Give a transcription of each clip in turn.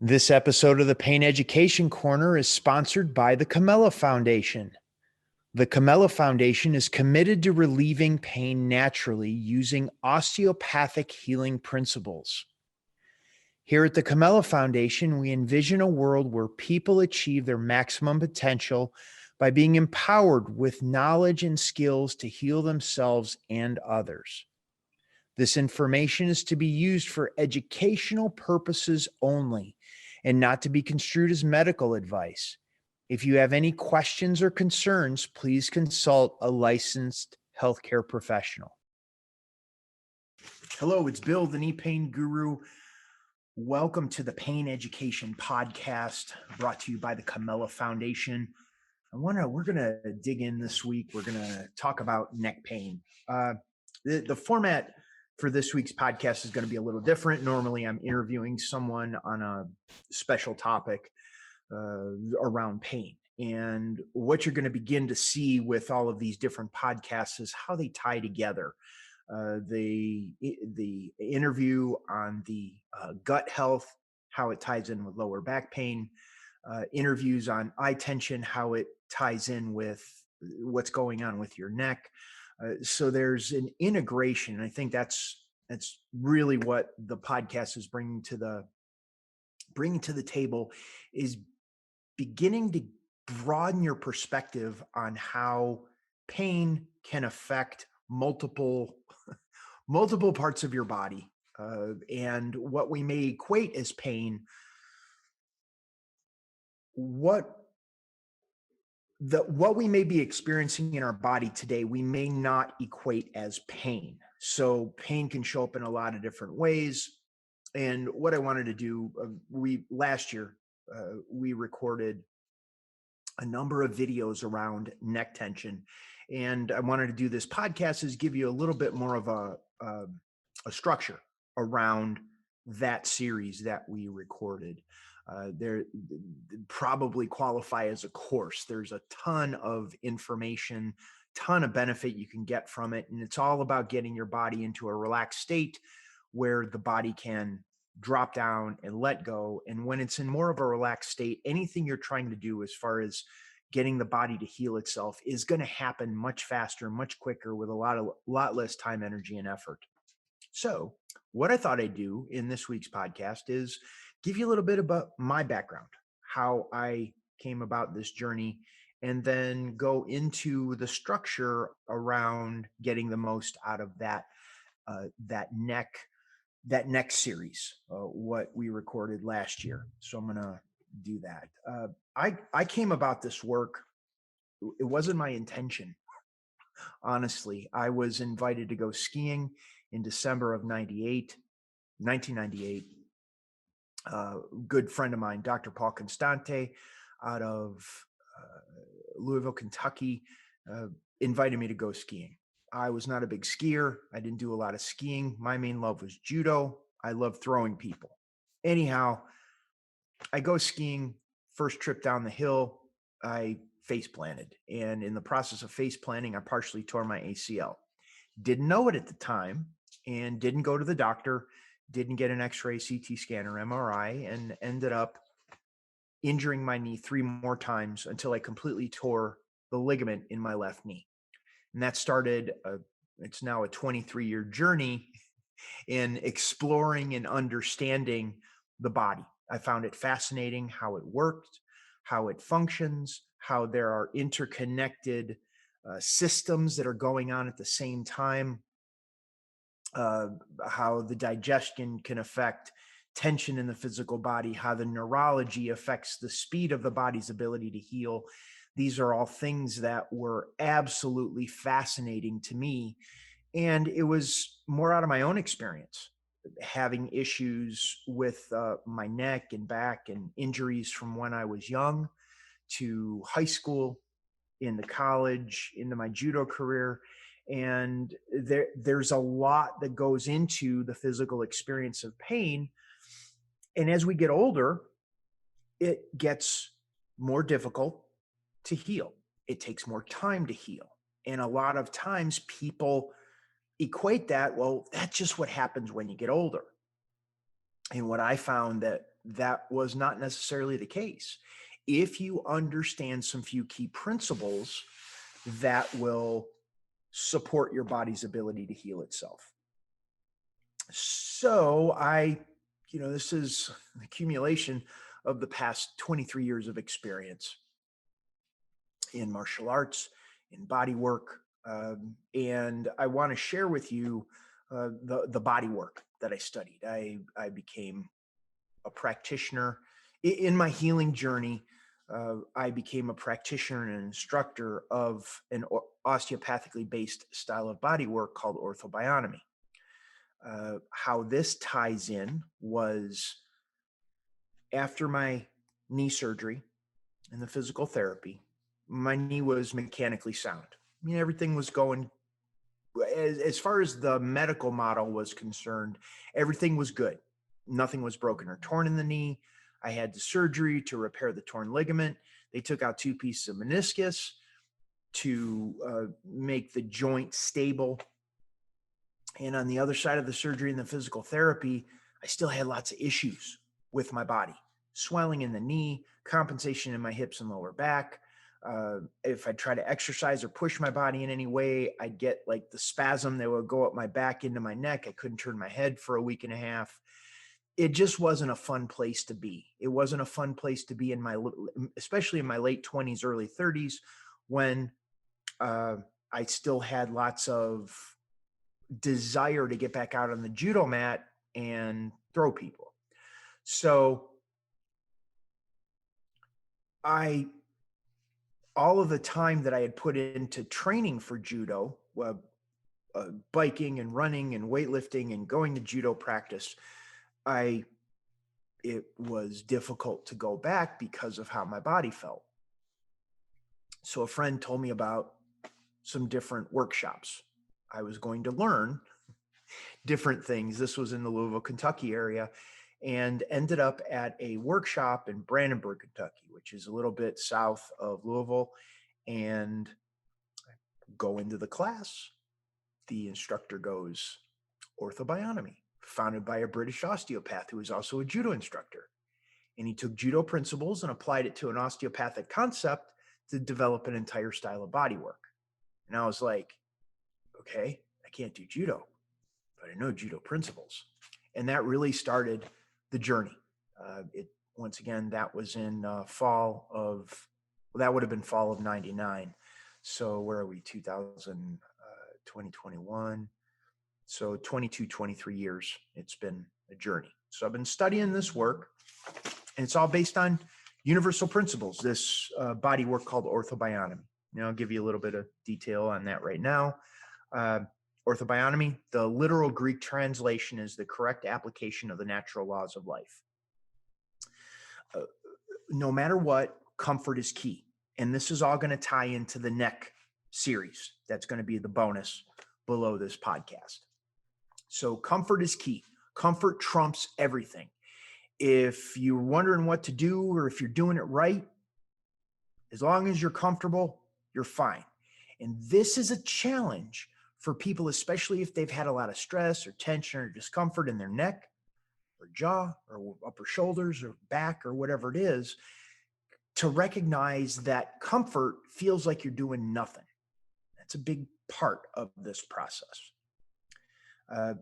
This episode of the Pain Education Corner is sponsored by the Camella Foundation. The Camella Foundation is committed to relieving pain naturally using osteopathic healing principles. Here at the Camella Foundation, we envision a world where people achieve their maximum potential by being empowered with knowledge and skills to heal themselves and others. This information is to be used for educational purposes only and not to be construed as medical advice. If you have any questions or concerns, please consult a licensed healthcare professional. Hello, it's Bill, the knee pain guru. Welcome to the Pain Education Podcast, brought to you by the Camella Foundation. We're going to dig in this week. We're going to talk about neck pain. The format for this week's podcast is going to be a little different. Normally, I'm interviewing someone on a special topic around pain. And what you're going to begin to see with all of these different podcasts is how they tie together. The interview on the gut health, how it ties in with lower back pain, interviews on eye tension, how it ties in with what's going on with your neck. So there's an integration. I think that's really what the podcast is bringing to the table, is beginning to broaden your perspective on how pain can affect multiple parts of your body, and what we may equate as pain. What we may be experiencing in our body today, we may not equate as pain. So pain can show up in a lot of different ways. And what I wanted to do, last year, we recorded a number of videos around neck tension. And I wanted to do this podcast is give you a little bit more of a structure around that series that we recorded. There probably qualify as a course. There's a ton of information, ton of benefit you can get from it. And it's all about getting your body into a relaxed state where the body can drop down and let go. And when it's in more of a relaxed state, anything you're trying to do as far as getting the body to heal itself is going to happen much faster, much quicker, with a lot less time, energy, and effort. So what I thought I'd do in this week's podcast is give you a little bit about my background, how I came about this journey, and then go into the structure around getting the most out of that neck series, what we recorded last year. So I'm going to do that. I came about this work. It wasn't my intention. Honestly, I was invited to go skiing in December of 1998. Good friend of mine, Dr. Paul Constante, out of Louisville, Kentucky, invited me to go skiing. I was not a big skier. I didn't do a lot of skiing. My main love was judo. I love throwing people. Anyhow, I go skiing. First trip down the hill, I face planted. And in the process of face planting, I partially tore my ACL. Didn't know it at the time and didn't go to the doctor, didn't get an X-ray, CT scan, or MRI, and ended up injuring my knee 3 more times until I completely tore the ligament in my left knee. And that started, it's now a 23-year journey in exploring and understanding the body. I found it fascinating how it worked, how it functions, how there are interconnected systems that are going on at the same time, how the digestion can affect tension in the physical body, how the neurology affects the speed of the body's ability to heal. These are all things that were absolutely fascinating to me. And it was more out of my own experience, having issues with my neck and back and injuries from when I was young to high school, into college, into my judo career. And there's a lot that goes into the physical experience of pain. And as we get older, it gets more difficult to heal. It takes more time to heal. And a lot of times people equate that, well, that's just what happens when you get older. And what I found that that was not necessarily the case. If you understand some few key principles that will support your body's ability to heal itself. So this is an accumulation of the past 23 years of experience in martial arts, in body work. And I want to share with you the body work that I studied. I became a practitioner in my healing journey. I became a practitioner and an instructor of an osteopathically based style of body work called ortho-bionomy. How this ties in was after my knee surgery and the physical therapy, my knee was mechanically sound. I mean, everything was going as far as the medical model was concerned, everything was good. Nothing was broken or torn in the knee. I had the surgery to repair the torn ligament. They took out 2 pieces of meniscus to make the joint stable. And on the other side of the surgery and the physical therapy, I still had lots of issues with my body. Swelling in the knee, compensation in my hips and lower back. If I try to exercise or push my body in any way, I'd get like the spasm that would go up my back into my neck. I couldn't turn my head for a week and a half. It just wasn't a fun place to be. It wasn't a fun place to be especially in my late 20s, early 30s, when I still had lots of desire to get back out on the judo mat and throw people. So all of the time that I had put into training for judo, biking and running and weightlifting and going to judo practice, it was difficult to go back because of how my body felt. So a friend told me about some different workshops. I was going to learn different things. This was in the Louisville, Kentucky area, and ended up at a workshop in Brandenburg, Kentucky, which is a little bit south of Louisville. And I go into the class. The instructor goes, ortho-bionomy, founded by a British osteopath who was also a judo instructor. And he took judo principles and applied it to an osteopathic concept to develop an entire style of body work. And I was like, okay, I can't do judo, but I know judo principles. And that really started the journey. Once again, that was in that would have been fall of 99. So where are we? 2021. So 22, 23 years, it's been a journey. So I've been studying this work, and it's all based on universal principles, this body work called ortho-bionomy. I'll give you a little bit of detail on that right now. Ortho-bionomy, the literal Greek translation is the correct application of the natural laws of life. No matter what, comfort is key. And this is all going to tie into the neck series. That's going to be the bonus below this podcast. So comfort is key. Comfort trumps everything. If you're wondering what to do or if you're doing it right, as long as you're comfortable, you're fine. And this is a challenge for people, especially if they've had a lot of stress or tension or discomfort in their neck or jaw or upper shoulders or back or whatever it is, to recognize that comfort feels like you're doing nothing. That's a big part of this process.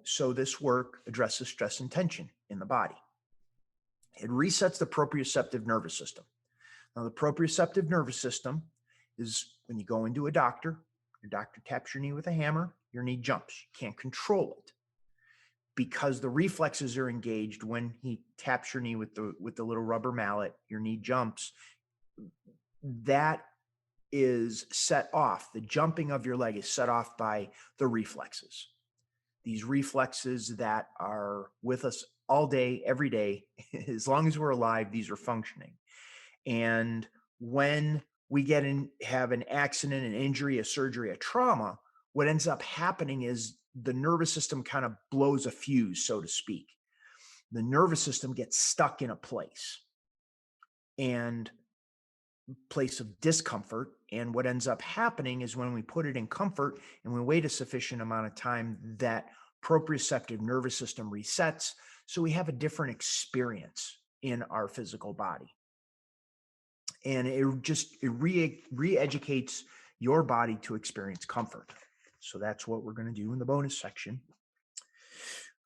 So this work addresses stress and tension in the body. It resets the proprioceptive nervous system. Now, the proprioceptive nervous system is when you go into a doctor, your doctor taps your knee with a hammer, your knee jumps. You can't control it because the reflexes are engaged. When he taps your knee with the little rubber mallet, your knee jumps. That is set off. The jumping of your leg is set off by the reflexes. These reflexes that are with us all day, every day, as long as we're alive, these are functioning. And when we have an accident, an injury, a surgery, a trauma, what ends up happening is the nervous system kind of blows a fuse, so to speak. The nervous system gets stuck in a place of discomfort. And what ends up happening is when we put it in comfort and we wait a sufficient amount of time, that proprioceptive nervous system resets. So we have a different experience in our physical body. And it re-educates your body to experience comfort. So that's what we're going to do in the bonus section.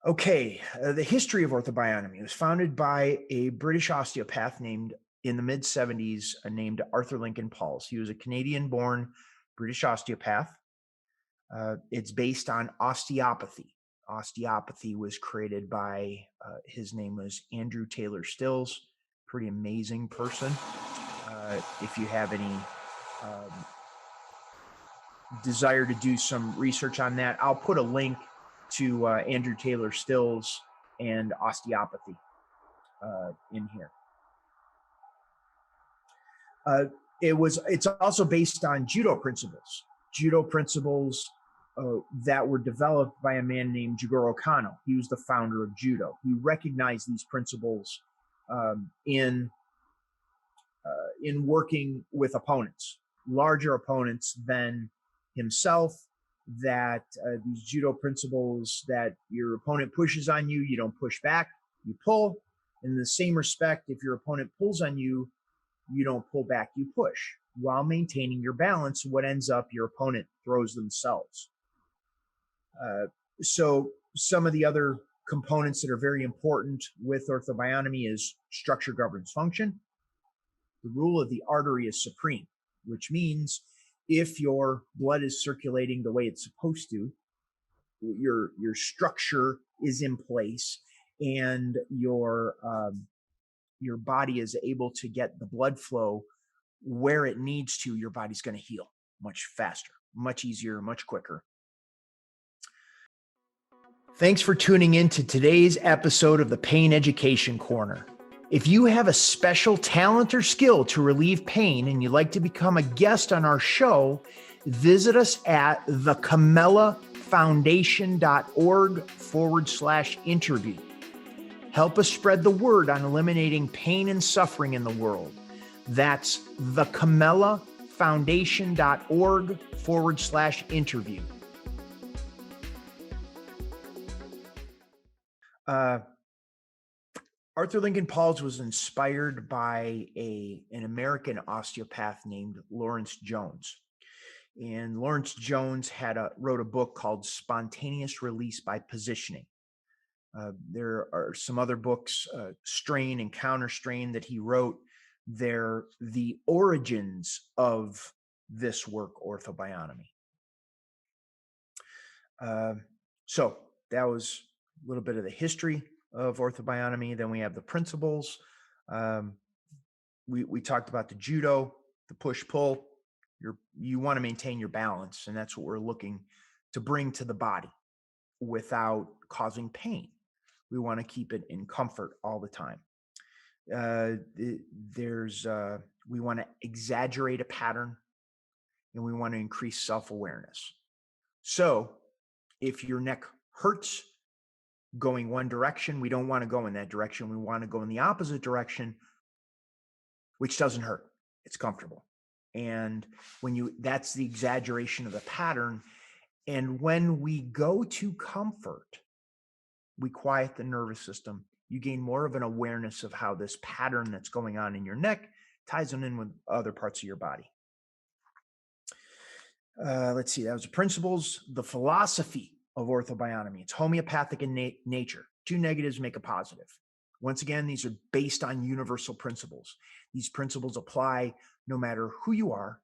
Okay, the history of ortho-bionomy was founded by a British osteopath named in the mid 70s named Arthur Lincoln Pauls. He was a Canadian-born British osteopath. It's based on osteopathy. Osteopathy was created by, his name was Andrew Taylor Stills, pretty amazing person. If you have any desire to do some research on that, I'll put a link to Andrew Taylor Stills and osteopathy in here. It's also based on judo principles that were developed by a man named Jigoro Kano. He was the founder of judo. He recognized these principles in working with opponents, larger opponents than himself, that these judo principles that your opponent pushes on you, you don't push back, you pull. In the same respect, if your opponent pulls on you, you don't pull back, you push, while maintaining your balance. What ends up, your opponent throws themselves. So some of the other components that are very important with ortho-bionomy is structure governs function. The rule of the artery is supreme, which means if your blood is circulating the way it's supposed to, your structure is in place, and your body is able to get the blood flow where it needs to, your body's going to heal much faster, much easier, much quicker. Thanks for tuning in to today's episode of the Pain Education Corner. If you have a special talent or skill to relieve pain and you'd like to become a guest on our show, visit us at thecamellafoundation.org/interview. Help us spread the word on eliminating pain and suffering in the world. That's thecamellafoundation.org/interview. Arthur Lincoln Pauls was inspired by an American osteopath named Lawrence Jones. And Lawrence Jones wrote a book called Spontaneous Release by Positioning. There are some other books, Strain and Counter Strain, that he wrote. They're the origins of this work, ortho-bionomy. So that was a little bit of the history of ortho-bionomy. Then we have the principles. We talked about the judo, the push-pull. You want to maintain your balance, and that's what we're looking to bring to the body without causing pain. We want to keep it in comfort all the time. We want to exaggerate a pattern, and we want to increase self-awareness. So if your neck hurts going one direction, we don't want to go in that direction. We want to go in the opposite direction, which doesn't hurt. It's comfortable. And that's the exaggeration of the pattern. And when we go to comfort, we quiet the nervous system. You gain more of an awareness of how this pattern that's going on in your neck ties in with other parts of your body. Let's see, that was the principles. The philosophy of ortho-bionomy. It's homeopathic in nature. Two negatives make a positive. Once again, these are based on universal principles. These principles apply no matter who you are,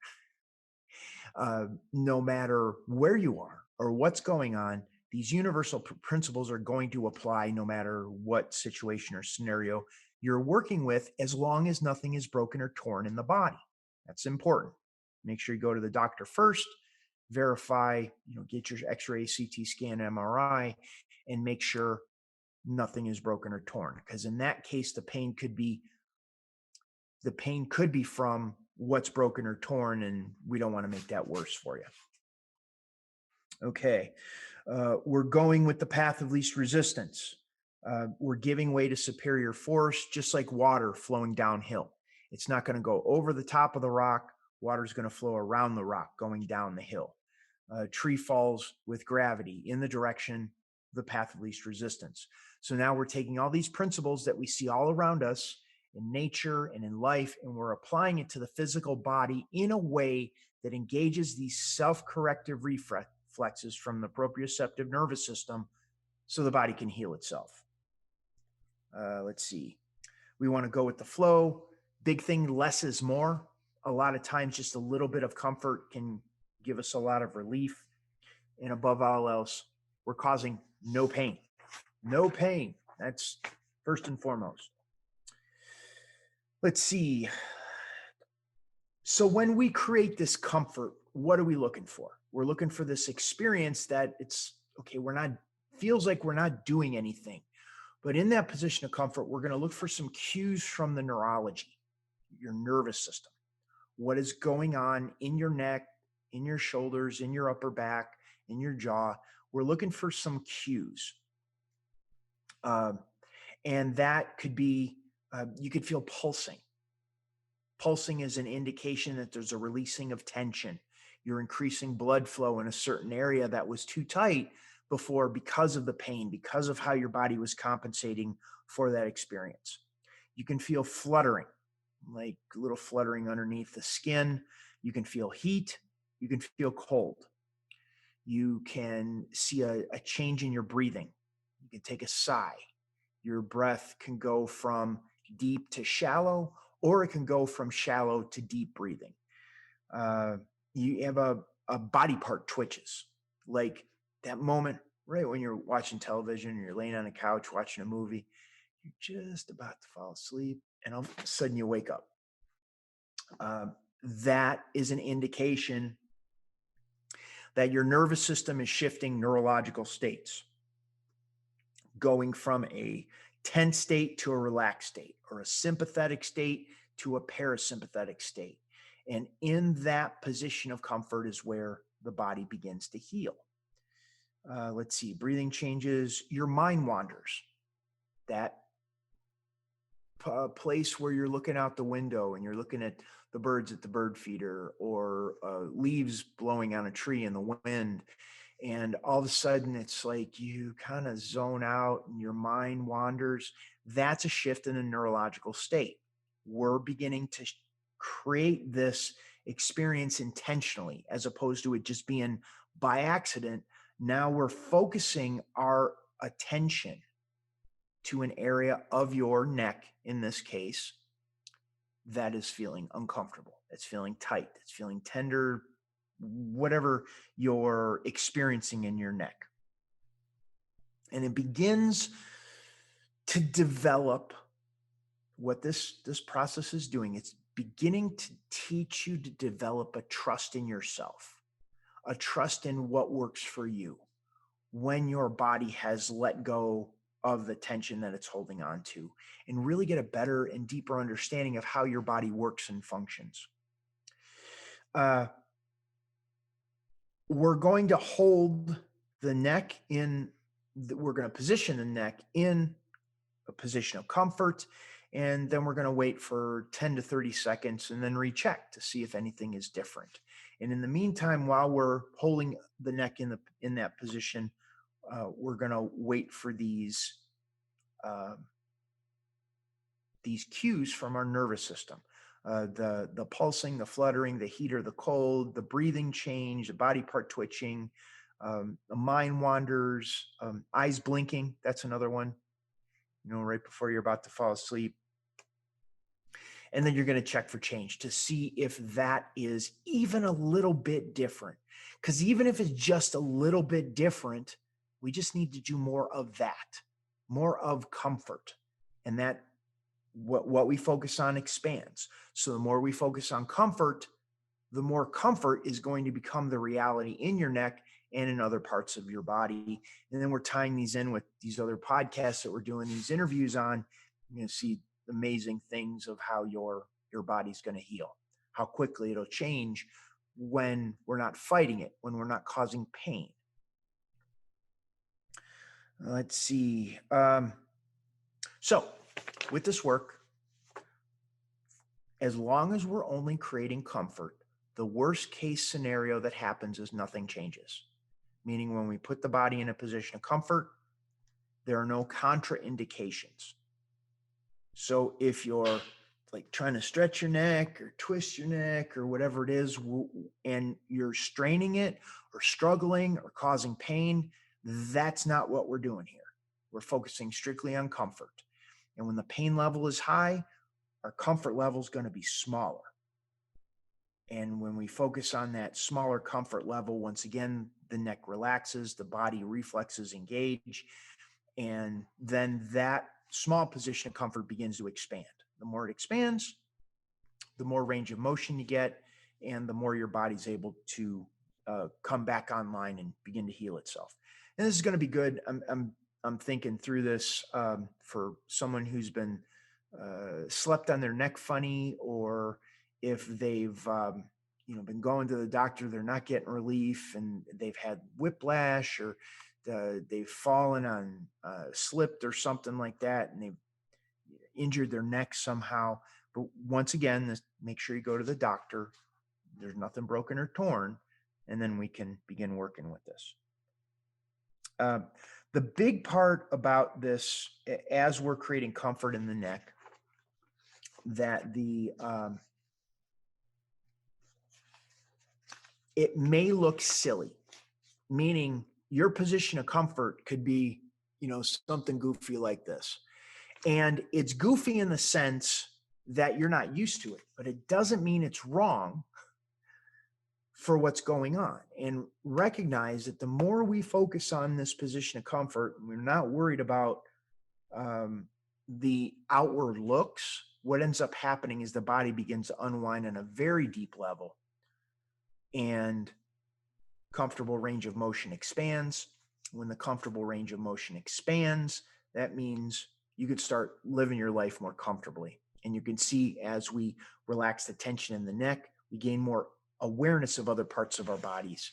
no matter where you are or what's going on. These universal principles are going to apply no matter what situation or scenario you're working with, as long as nothing is broken or torn in the body. That's important. Make sure you go to the doctor first, verify, get your X-ray, CT scan, MRI, and make sure nothing is broken or torn. Because in that case, the pain could be from what's broken or torn, and we don't want to make that worse for you. Okay. We're going with the path of least resistance. We're giving way to superior force, just like water flowing downhill. It's not going to go over the top of the rock. Water is going to flow around the rock going down the hill. Tree falls with gravity in the direction the path of least resistance. So now we're taking all these principles that we see all around us in nature and in life, and we're applying it to the physical body in a way that engages these self-corrective reflexes from the proprioceptive nervous system so the body can heal itself. Let's see. We want to go with the flow. Big thing, less is more. A lot of times, just a little bit of comfort can give us a lot of relief. And above all else, we're causing no pain. No pain. That's first and foremost. Let's see. So when we create this comfort, what are we looking for? We're looking for this experience that it's okay, feels like we're not doing anything. But in that position of comfort, we're going to look for some cues from the neurology, your nervous system. What is going on in your neck, in your shoulders, in your upper back, in your jaw? We're looking for some cues. And that could be, you could feel pulsing. Pulsing is an indication that there's a releasing of tension. You're increasing blood flow in a certain area that was too tight before because of the pain, because of how your body was compensating for that experience. You can feel fluttering, like a little fluttering underneath the skin. You can feel heat. You can feel cold. You can see a change in your breathing. You can take a sigh. Your breath can go from deep to shallow, or it can go from shallow to deep breathing. You have a body part twitches, like that moment right when you're watching television or you're laying on a couch watching a movie, you're just about to fall asleep, and all of a sudden you wake up. That is an indication that your nervous system is shifting neurological states, going from a tense state to a relaxed state, or a sympathetic state to a parasympathetic state. And in that position of comfort is where the body begins to heal. Let's see, breathing changes, your mind wanders. That place where you're looking out the window and you're looking at the birds at the bird feeder, or leaves blowing on a tree in the wind. And all of a sudden it's like you kind of zone out and your mind wanders. That's a shift in a neurological state. We're beginning to create this experience intentionally, as opposed to it just being by accident. Now we're focusing our attention to an area of your neck, in this case, that is feeling uncomfortable. It's feeling tight. It's feeling tender, whatever you're experiencing in your neck. And it begins to develop what this process is doing. It's beginning to teach you to develop a trust in yourself, a trust in what works for you when your body has let go of the tension that it's holding on to, and really get a better and deeper understanding of how your body works and functions. We're going to hold the neck we're going to position the neck in a position of comfort, and then we're going to wait for 10 to 30 seconds and then recheck to see if anything is different. And in the meantime, while we're holding the neck in that position, we're going to wait for these cues from our nervous system. The pulsing, the fluttering, the heat or the cold, the breathing change, the body part twitching, the mind wanders, eyes blinking. That's another one, right before you're about to fall asleep. And then you're going to check for change to see if that is even a little bit different. Because even if it's just a little bit different, we just need to do more of that, more of comfort. And that what we focus on expands. So the more we focus on comfort, the more comfort is going to become the reality in your neck and in other parts of your body. And then we're tying these in with these other podcasts that we're doing these interviews on. You're going to see amazing things of how your body's going to heal, how quickly it'll change when we're not fighting it, when we're not causing pain. Let's see. So with this work, as long as we're only creating comfort, the worst case scenario that happens is nothing changes. Meaning when we put the body in a position of comfort, There are no contraindications. So if you're like trying to stretch your neck or twist your neck or whatever it is, and you're straining it or struggling or causing pain, that's not what we're doing here. We're focusing strictly on comfort. And when the pain level is high, our comfort level is going to be smaller. And when we focus on that smaller comfort level, once again, the neck relaxes, the body reflexes engage, and then that small position of comfort begins to expand. The more it expands, the more range of motion you get, and the more your body's able to come back online and begin to heal itself. And this is going to be good. I'm thinking through this for someone who's been slept on their neck funny, or if they've been going to the doctor, they're not getting relief, and they've had whiplash, or they've fallen on slipped or something like that, and they've injured their neck somehow. But once again, make sure you go to the doctor. There's nothing broken or torn, and then we can begin working with this. The big part about this, as we're creating comfort in the neck, that it may look silly, meaning your position of comfort could be, something goofy like this. And it's goofy in the sense that you're not used to it, but it doesn't mean it's wrong for what's going on. And recognize that the more we focus on this position of comfort, we're not worried about the outward looks. What ends up happening is the body begins to unwind on a very deep level, and comfortable range of motion expands. When the comfortable range of motion expands, that means you could start living your life more comfortably. And you can see, as we relax the tension in the neck, we gain more awareness of other parts of our bodies,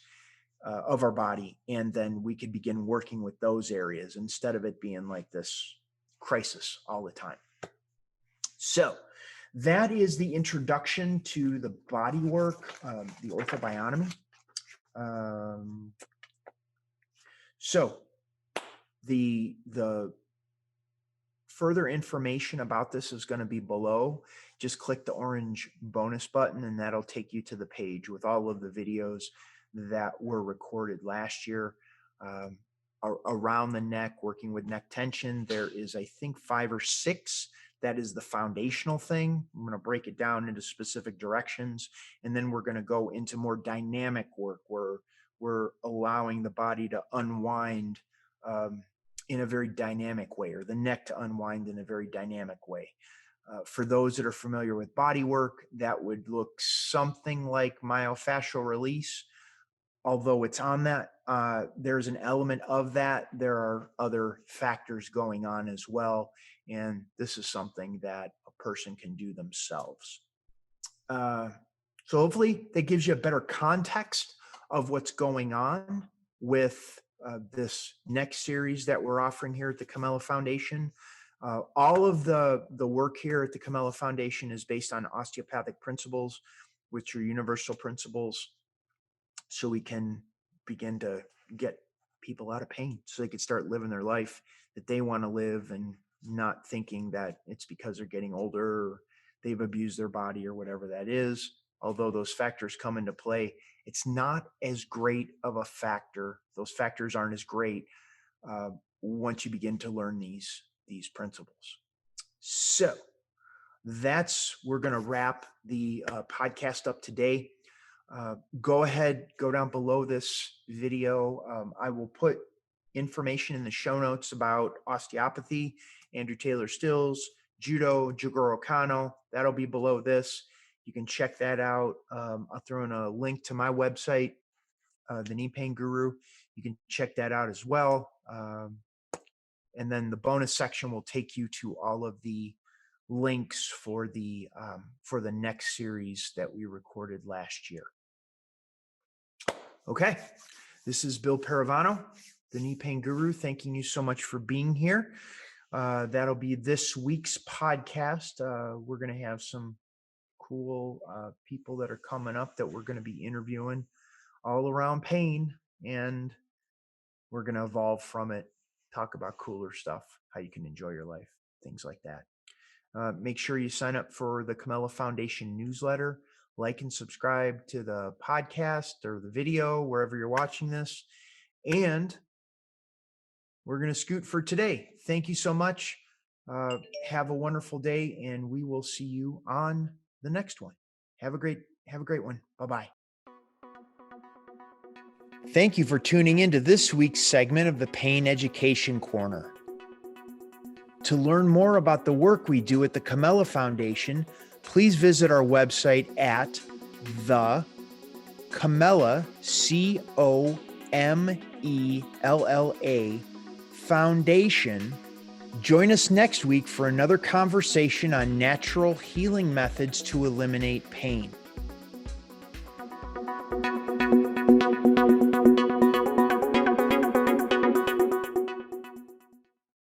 of our body. And then we could begin working with those areas instead of it being like this crisis all the time. So that is the introduction to the body work, the ortho-bionomy. So the further information about this is going to be below. Just click the orange bonus button, and that'll take you to the page with all of the videos that were recorded last year around the neck, working with neck tension. There is, I think, 5 or 6. That is the foundational thing. I'm going to break it down into specific directions, and then we're going to go into more dynamic work where we're allowing the body to unwind in a very dynamic way, or the neck to unwind in a very dynamic way. For those that are familiar with body work, that would look something like myofascial release. Although it's on that, there's an element of that. There are other factors going on as well. And this is something that a person can do themselves. So hopefully that gives you a better context of what's going on with this next series that we're offering here at the Camella Foundation. All of the work here at the Camella Foundation is based on osteopathic principles, which are universal principles, so we can begin to get people out of pain so they could start living their life that they want to live, and not thinking that it's because they're getting older or they've abused their body or whatever that is. Although those factors come into play, it's not as great of a factor. Those factors aren't as great once you begin to learn these principles. So we're going to wrap the podcast up today. Go ahead, go down below this video. I will put information in the show notes about osteopathy, Andrew Taylor Stills, judo, Jigoro Kano. That'll be below this. You can check that out. I'll throw in a link to my website, the Knee Pain Guru. You can check that out as well. And then the bonus section will take you to all of the links for the next series that we recorded last year. Okay, this is Bill Parravano, the Knee Pain Guru, thanking you so much for being here. That'll be this week's podcast. We're going to have some cool people that are coming up that we're going to be interviewing all around pain, and we're going to evolve from it talk about cooler stuff, how you can enjoy your life, things like that. Make sure you sign up for the Camella Foundation newsletter, like and subscribe to the podcast or the video, wherever you're watching this. And we're going to scoot for today. Thank you so much. Have a wonderful day, and we will see you on the next one. Have a great one. Bye-bye. Thank you for tuning into this week's segment of the Pain Education Corner. To learn more about the work we do at the Camella Foundation, please visit our website at the Camella, COMELLA Foundation. Join us next week for another conversation on natural healing methods to eliminate pain.